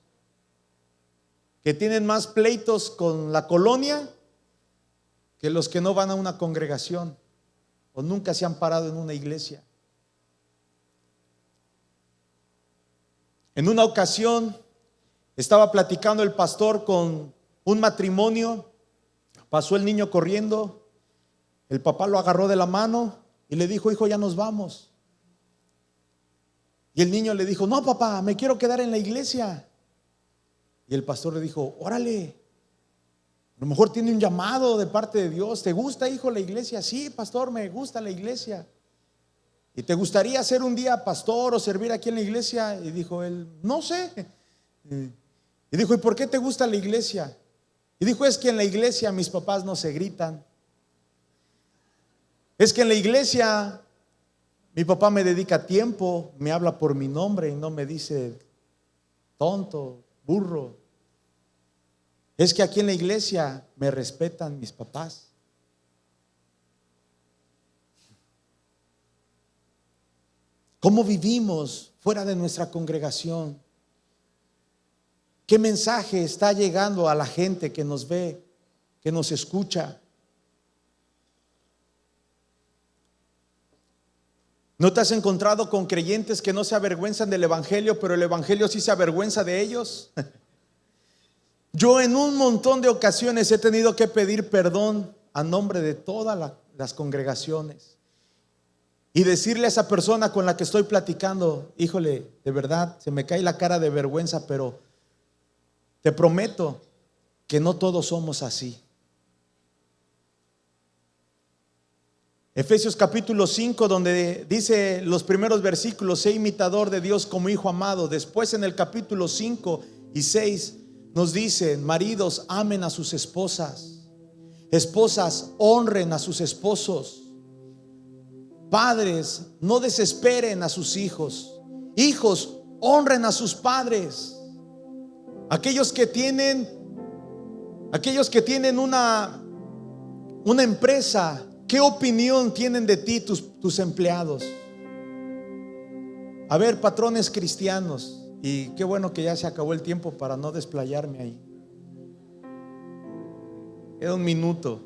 [SPEAKER 1] que tienen más pleitos con la colonia que los que no van a una congregación o nunca se han parado en una iglesia. En una ocasión estaba platicando el pastor con un matrimonio. Pasó el niño corriendo, el papá lo agarró de la mano y le dijo: hijo, ya nos vamos. Y el niño le dijo: no, papá, me quiero quedar en la iglesia. Y el pastor le dijo: órale, a lo mejor tiene un llamado de parte de Dios. ¿Te gusta, hijo, la iglesia? Sí, pastor, me gusta la iglesia. ¿Y te gustaría ser un día pastor o servir aquí en la iglesia? Y dijo él: no sé. Y dijo: ¿y por qué te gusta la iglesia? Y dijo: es que en la iglesia mis papás no se gritan. Es que en la iglesia mi papá me dedica tiempo, me habla por mi nombre y no me dice tonto, burro. Es que aquí en la iglesia me respetan mis papás. ¿Cómo vivimos fuera de nuestra congregación? ¿Qué mensaje está llegando a la gente que nos ve, que nos escucha? ¿No te has encontrado con creyentes que no se avergüenzan del evangelio, pero el evangelio sí se avergüenza de ellos? Yo en un montón de ocasiones he tenido que pedir perdón a nombre de todas las congregaciones y decirle a esa persona con la que estoy platicando: híjole, de verdad se me cae la cara de vergüenza, pero te prometo que no todos somos así. Efesios capítulo 5, donde dice los primeros versículos: sé imitador de Dios como hijo amado. Después en el capítulo 5 y 6 nos dice: maridos, amen a sus esposas. Esposas, honren a sus esposos. Padres, no desesperen a sus hijos. Hijos, honren a sus padres. Aquellos que tienen una empresa, ¿qué opinión tienen de ti tus empleados? A ver, patrones cristianos, y qué bueno que ya se acabó el tiempo para no desplayarme ahí. Queda un minuto.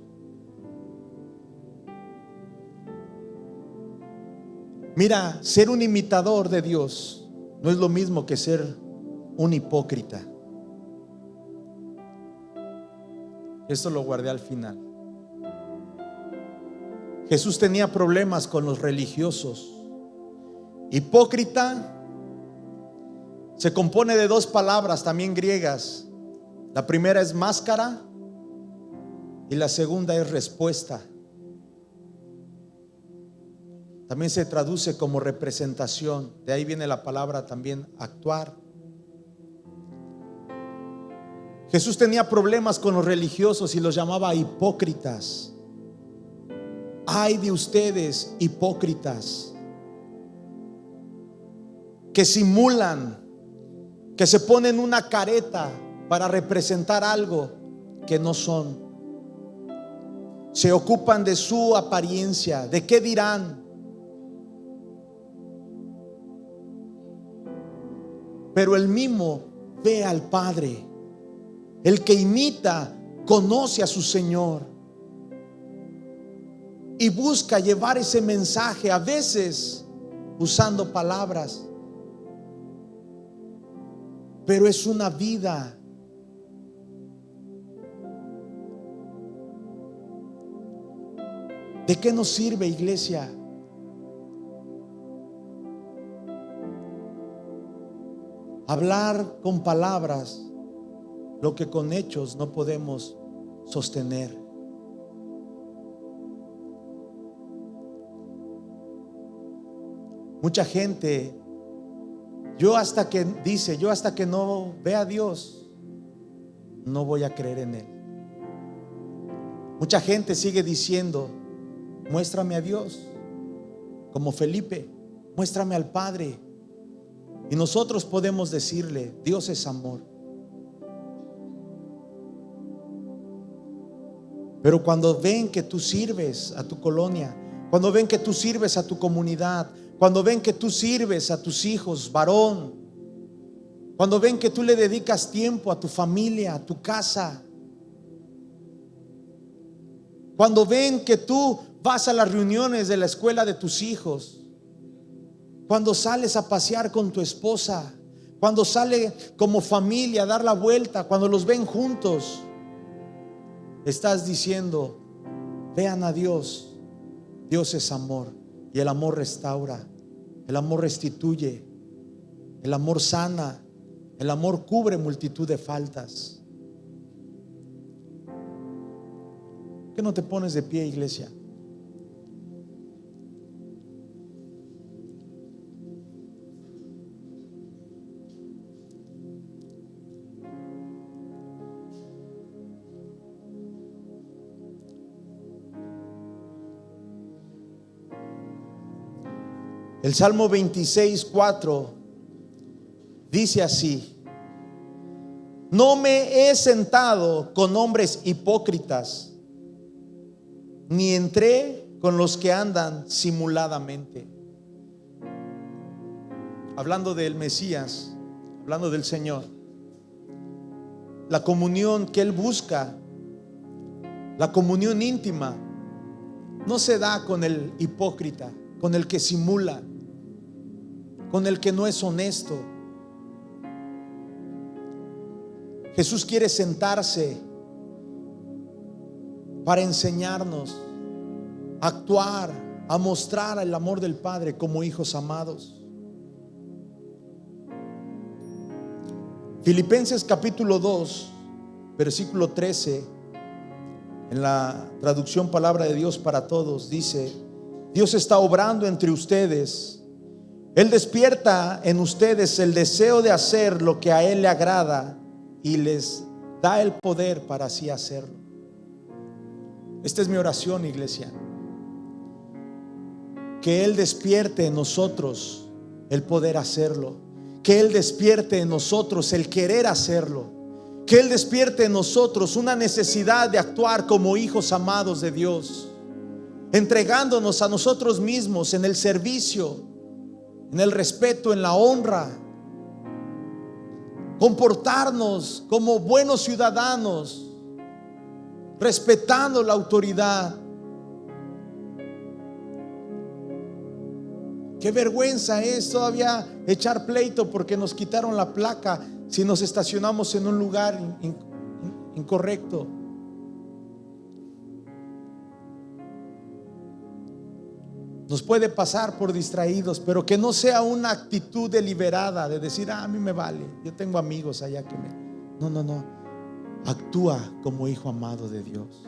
[SPEAKER 1] Mira, ser un imitador de Dios no es lo mismo que ser un hipócrita. Esto lo guardé al final. Jesús tenía problemas con los religiosos. Hipócrita se compone de dos palabras también griegas. La primera es máscara y la segunda es respuesta. También se traduce como representación. De ahí viene la palabra también actuar. Jesús tenía problemas con los religiosos y los llamaba hipócritas. Ay de ustedes, hipócritas, que simulan, que se ponen una careta para representar algo que no son. Se ocupan de su apariencia, de qué dirán. Pero el mimo ve al Padre. El que imita conoce a su Señor y busca llevar ese mensaje, a veces usando palabras, pero es una vida. ¿De qué nos sirve, iglesia? Hablar con palabras lo que con hechos no podemos sostener. Mucha gente, yo hasta que no vea a Dios, no voy a creer en Él. Mucha gente sigue diciendo, muéstrame a Dios, como Felipe, muéstrame al Padre. Y nosotros podemos decirle, Dios es amor. Pero cuando ven que tú sirves a tu colonia, cuando ven que tú sirves a tu comunidad, cuando ven que tú sirves a tus hijos, varón, cuando ven que tú le dedicas tiempo a tu familia, a tu casa, cuando ven que tú vas a las reuniones de la escuela de tus hijos, cuando sales a pasear con tu esposa, cuando sale como familia a dar la vuelta, cuando los ven juntos, estás diciendo, vean a Dios. Dios es amor y el amor restaura, el amor restituye, el amor sana, el amor cubre multitud de faltas. ¿Por qué no te pones de pie, iglesia? El Salmo 26:4 dice así: no me he sentado con hombres hipócritas, ni entré con los que andan simuladamente. Hablando del Mesías, hablando del Señor, la comunión que Él busca, la comunión íntima, no se da con el hipócrita, con el que simula, con el que no es honesto. Jesús quiere sentarse para enseñarnos a actuar, a mostrar el amor del Padre como hijos amados. Filipenses capítulo 2, versículo 13, en la traducción Palabra de Dios para Todos, dice: Dios está obrando entre ustedes. Él despierta en ustedes el deseo de hacer lo que a Él le agrada y les da el poder para así hacerlo. Esta es mi oración, iglesia. Que Él despierte en nosotros el poder hacerlo. Que Él despierte en nosotros el querer hacerlo. Que Él despierte en nosotros una necesidad de actuar como hijos amados de Dios, entregándonos a nosotros mismos en el servicio, en el respeto, en la honra, comportarnos como buenos ciudadanos, respetando la autoridad. Qué vergüenza es todavía echar pleito porque nos quitaron la placa si nos estacionamos en un lugar incorrecto. Nos puede pasar por distraídos, pero que no sea una actitud deliberada de decir: a mí me vale, yo tengo amigos allá que me... No. Actúa como hijo amado de Dios.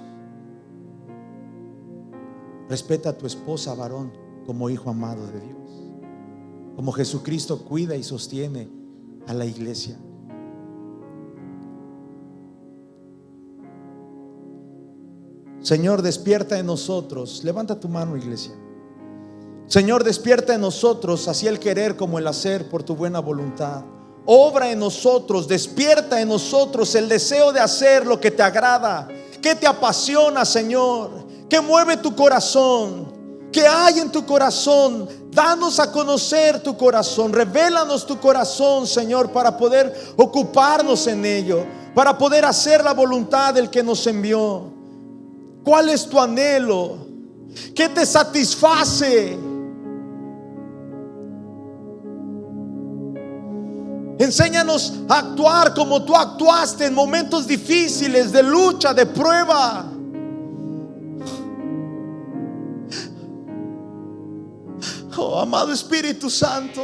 [SPEAKER 1] Respeta a tu esposa, varón, como hijo amado de Dios. Como Jesucristo cuida y sostiene a la iglesia. Señor, despierta en nosotros. Levanta tu mano, iglesia. Señor, despierta en nosotros así el querer como el hacer por tu buena voluntad. Obra en nosotros, despierta en nosotros el deseo de hacer lo que te agrada. ¿Qué te apasiona, Señor? ¿Qué mueve tu corazón? ¿Qué hay en tu corazón? Danos a conocer tu corazón. Revélanos tu corazón, Señor, para poder ocuparnos en ello, para poder hacer la voluntad del que nos envió. ¿Cuál es tu anhelo? ¿Qué te satisface? Enséñanos a actuar como tú actuaste en momentos difíciles, de lucha, de prueba. Oh, amado Espíritu Santo,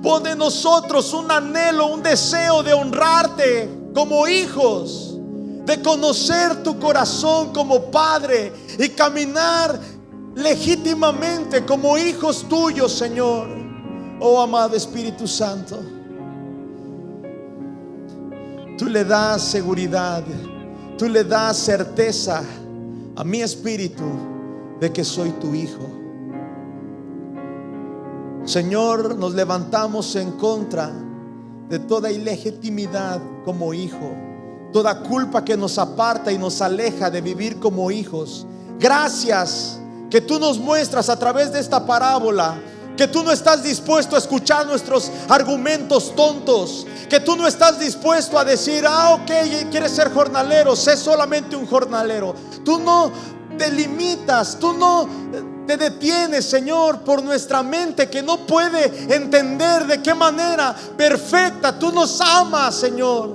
[SPEAKER 1] pon en nosotros un anhelo, un deseo de honrarte como hijos, de conocer tu corazón como Padre y caminar legítimamente como hijos tuyos, Señor. Oh, amado Espíritu Santo, tú le das seguridad, tú le das certeza a mi espíritu de que soy tu hijo. Señor, nos levantamos en contra de toda ilegitimidad como hijo, toda culpa que nos aparta y nos aleja de vivir como hijos. Gracias que tú nos muestras a través de esta parábola que tú no estás dispuesto a escuchar nuestros argumentos tontos, que tú no estás dispuesto a decir: ok, quieres ser jornalero, sé solamente un jornalero. Tú no te limitas, tú no te detienes, Señor, por nuestra mente que no puede entender de qué manera perfecta tú nos amas, Señor.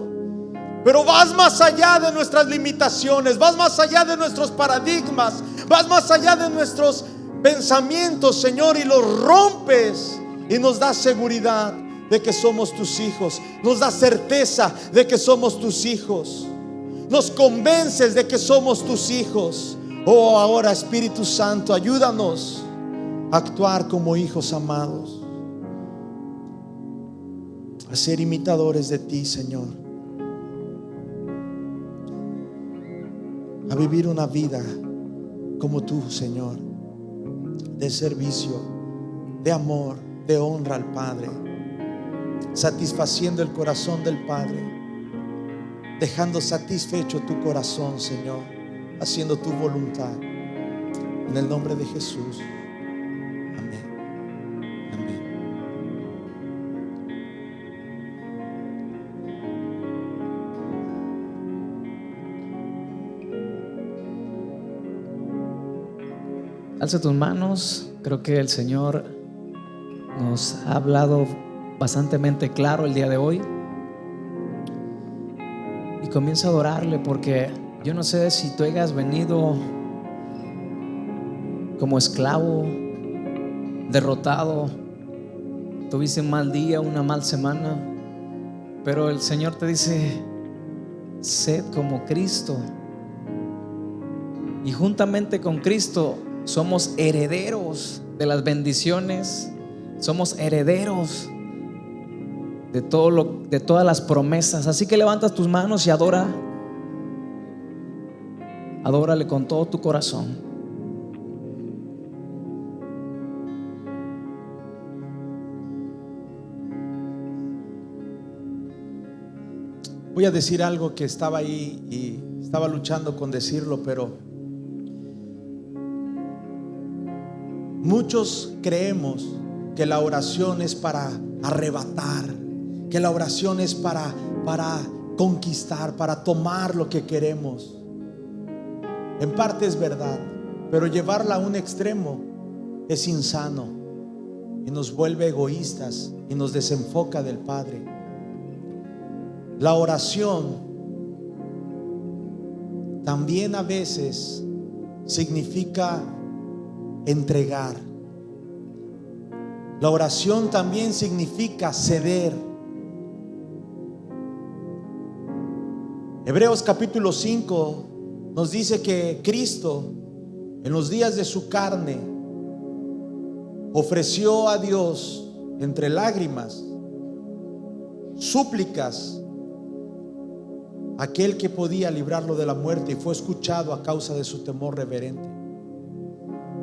[SPEAKER 1] Pero vas más allá de nuestras limitaciones, vas más allá de nuestros paradigmas, vas más allá de nuestros pensamientos, Señor, y los rompes y nos das seguridad de que somos tus hijos, nos das certeza de que somos tus hijos, nos convences de que somos tus hijos. Oh, ahora, Espíritu Santo, ayúdanos a actuar como hijos amados, a ser imitadores de ti, Señor, a vivir una vida como tú, Señor, de servicio, de amor, de honra al Padre, satisfaciendo el corazón del Padre, dejando satisfecho tu corazón, Señor, haciendo tu voluntad. En el nombre de Jesús. Amén. Amén.
[SPEAKER 2] Alza tus manos. Creo que el Señor nos ha hablado bastante claro el día de hoy. Y comienza a adorarle, porque yo no sé si tú hayas venido como esclavo, derrotado, tuviste un mal día, una mal semana, pero el Señor te dice: sed como Cristo. Y juntamente con Cristo somos herederos de las bendiciones, somos herederos de de todas las promesas. Así que levantas tus manos y adórale con todo tu corazón.
[SPEAKER 1] Voy a decir algo que estaba ahí y estaba luchando con decirlo, pero Muchos creemos que la oración es para arrebatar, que la oración es para conquistar, para tomar lo que queremos. En parte es verdad, pero llevarla a un extremo es insano y nos vuelve egoístas y nos desenfoca del Padre. La oración también a veces significa entregar. La oración también significa ceder. Hebreos capítulo 5 nos dice que Cristo, en los días de su carne, ofreció a Dios entre lágrimas, súplicas, aquel que podía librarlo de la muerte, y fue escuchado a causa de su temor reverente.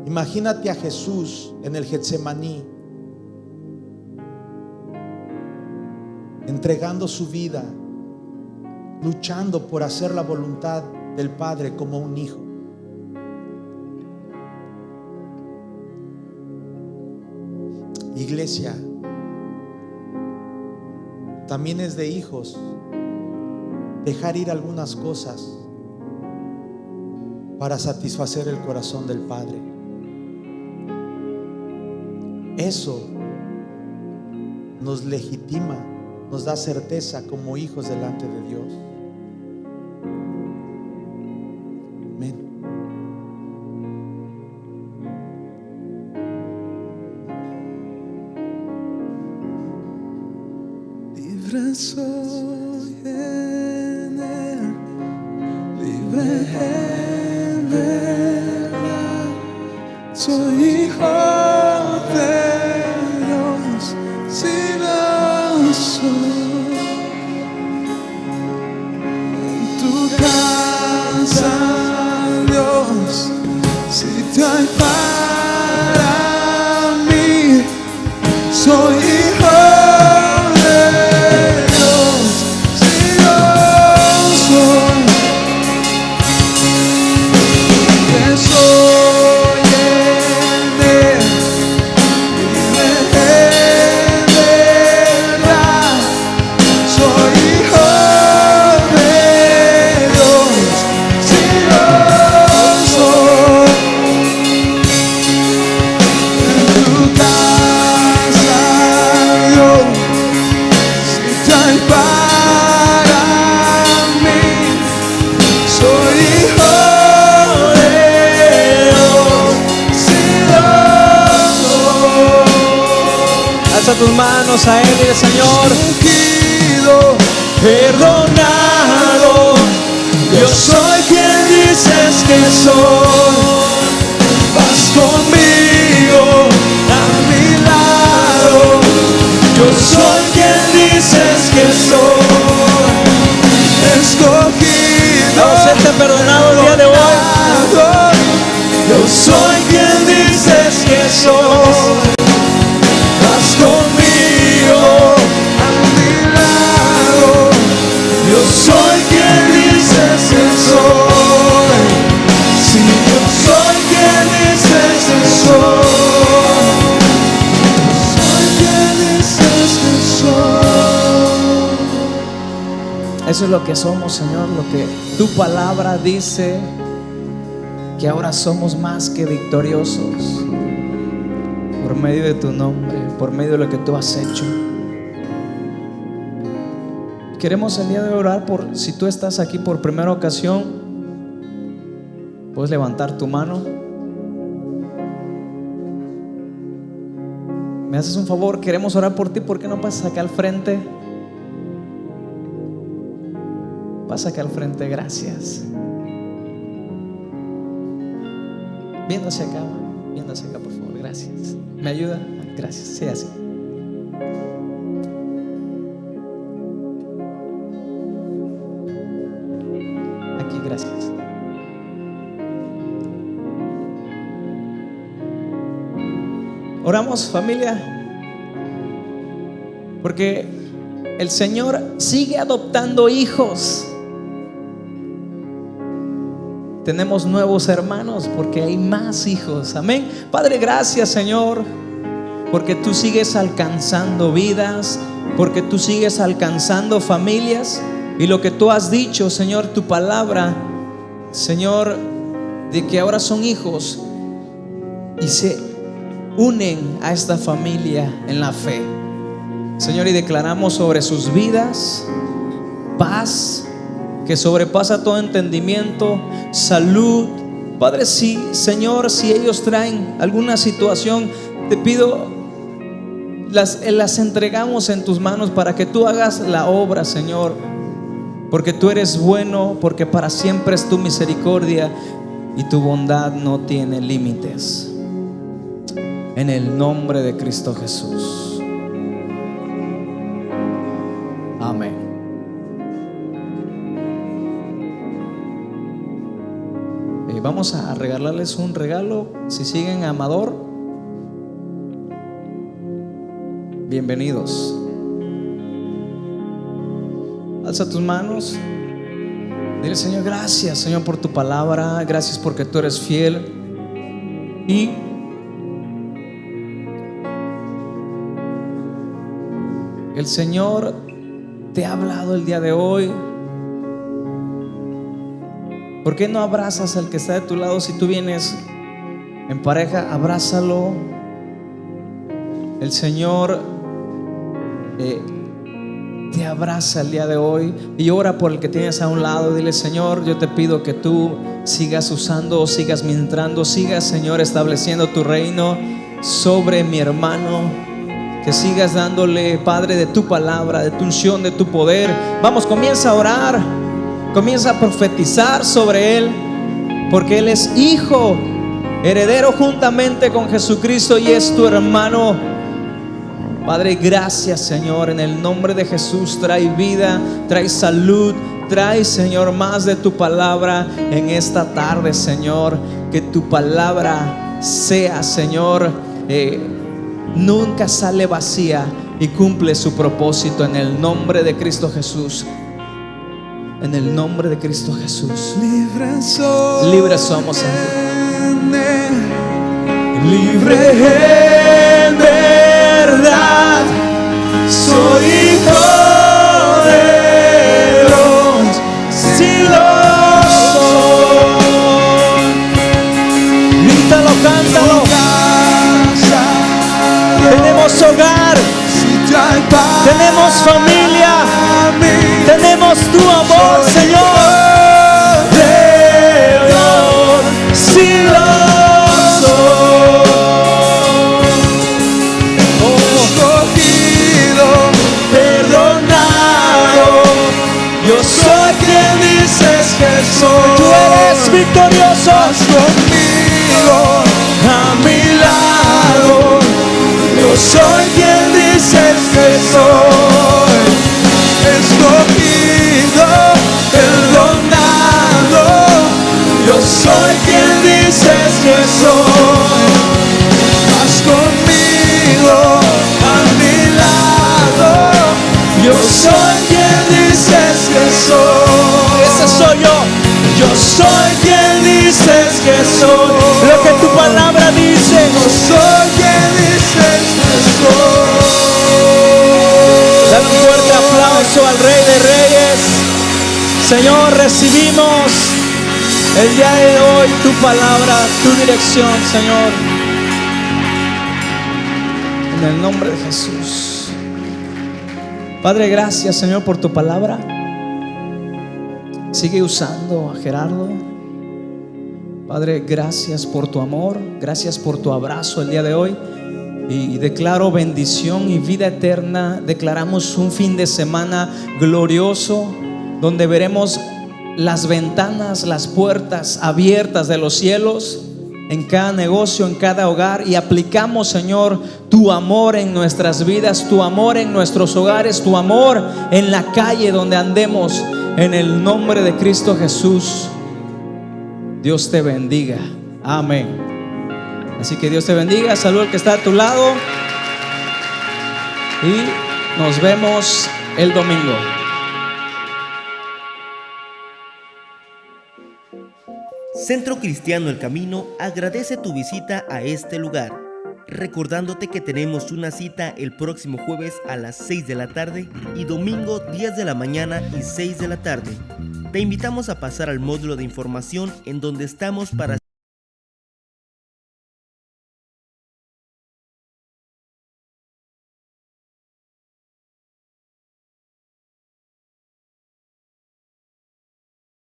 [SPEAKER 1] Imagínate a Jesús en el Getsemaní, entregando su vida, luchando por hacer la voluntad del Padre como un hijo. Iglesia, también es de hijos dejar ir algunas cosas para satisfacer el corazón del Padre. Eso nos legitima, nos da certeza como hijos delante de Dios. Amén.
[SPEAKER 3] Libre soy en Él, libre en verdad. Soy hijo de Dios, si lo soy. En tu casa, Dios, si te hay para mí, soy hijo.
[SPEAKER 2] Tus manos a Él y el Señor,
[SPEAKER 3] perdonado, yo soy quien dices que soy. Vas conmigo a mi lado, yo soy quien dices que soy. Escogido,
[SPEAKER 2] vamos a ser perdonado el día de hoy.
[SPEAKER 3] Yo soy quien dices que soy. Conmigo a mi lado, yo soy quien dices que soy. Si yo soy quien dices que soy, soy quien dices que soy.
[SPEAKER 2] Eso es lo que somos, Señor, lo que tu palabra dice, que ahora somos más que victoriosos por medio de tu nombre, por medio de lo que tú has hecho. Queremos el día de hoy orar por, si tú estás aquí por primera ocasión, puedes levantar tu mano. ¿Me haces un favor? Queremos orar por ti. ¿Por qué no pasas acá al frente? Pasa acá al frente, gracias. Viendo hacia acá, por favor, gracias. ¿Me ayuda? Gracias, sí, así. Aquí, gracias. Oramos, familia, porque el Señor sigue adoptando hijos. tenemos nuevos hermanos, porque hay más hijos. Amén. Padre, gracias, Señor, porque tú sigues alcanzando vidas, porque tú sigues alcanzando familias. Y lo que tú has dicho, Señor, tu palabra, Señor, de que ahora son hijos y se unen a esta familia en la fe, Señor, y declaramos sobre sus vidas paz que sobrepasa todo entendimiento, salud. Padre, sí, Señor, si ellos traen alguna situación, te pido, las entregamos en tus manos para que tú hagas la obra, Señor, porque tú eres bueno, porque para siempre es tu misericordia y tu bondad no tiene límites. En el nombre de Cristo Jesús. Amén. Vamos a regalarles un regalo. Si siguen a Amador, bienvenidos. Alza tus manos. Dile: Señor, gracias, Señor, por tu palabra. Gracias porque tú eres fiel. Y el Señor te ha hablado el día de hoy. ¿Por qué no abrazas al que está de tu lado? Si tú vienes en pareja, abrázalo. El Señor te abraza el día de hoy. Y ora por el que tienes a un lado. Dile: Señor, yo te pido que tú sigas usando, sigas ministrando, sigas, Señor, estableciendo tu reino sobre mi hermano. Que sigas dándole, Padre, de tu palabra, de tu unción, de tu poder. Vamos, comienza a orar, comienza a profetizar sobre él, porque él es hijo, heredero juntamente con Jesucristo, y es tu hermano. Padre, gracias, Señor, en el nombre de Jesús. Trae vida, trae salud, trae, Señor, más de tu palabra en esta tarde, Señor. Que tu palabra sea, Señor, nunca sale vacía y cumple su propósito, en el nombre de Cristo Jesús. En el nombre de Cristo Jesús. Libres somos en ti.
[SPEAKER 3] Libre en verdad, soy hijo de Dios, si lo soy.
[SPEAKER 2] Grítalo, cántalo. Tenemos hogar, tenemos familia, tenemos tu amor, Señor.
[SPEAKER 3] De Dios, si lo soy. Escogido, perdonado, yo soy quien dices que soy.
[SPEAKER 2] Tú eres victorioso.
[SPEAKER 3] Vas conmigo, a mi lado. Yo soy quien dices que soy. Escogido, perdonado, yo soy quien dices que soy. Vas conmigo, a mi lado. Yo soy quien dices que soy.
[SPEAKER 2] Ese soy yo.
[SPEAKER 3] Yo soy quien dices que soy.
[SPEAKER 2] Lo que tu palabra dice.
[SPEAKER 3] Yo soy quien dices que soy.
[SPEAKER 2] Dale un fuerte aplauso al Rey de Reyes. Señor, recibimos el día de hoy tu palabra, tu dirección, Señor. En el nombre de Jesús. Padre, gracias, Señor, por tu palabra. Sigue usando a Gerardo. Padre, gracias por tu amor, gracias por tu abrazo el día de hoy. Y declaro bendición y vida eterna. Declaramos un fin de semana glorioso, donde veremos las ventanas, las puertas abiertas de los cielos en cada negocio, en cada hogar. Y aplicamos, Señor, tu amor en nuestras vidas, tu amor en nuestros hogares, tu amor en la calle donde andemos, en el nombre de Cristo Jesús. Dios te bendiga. Amén. Así que Dios te bendiga. Saluda al que está a tu lado. Y nos vemos el domingo.
[SPEAKER 4] Centro Cristiano El Camino agradece tu visita a este lugar, recordándote que tenemos una cita el próximo jueves a las 6 de la tarde y domingo 10 de la mañana y 6 de la tarde. Te invitamos a pasar al módulo de información en donde estamos para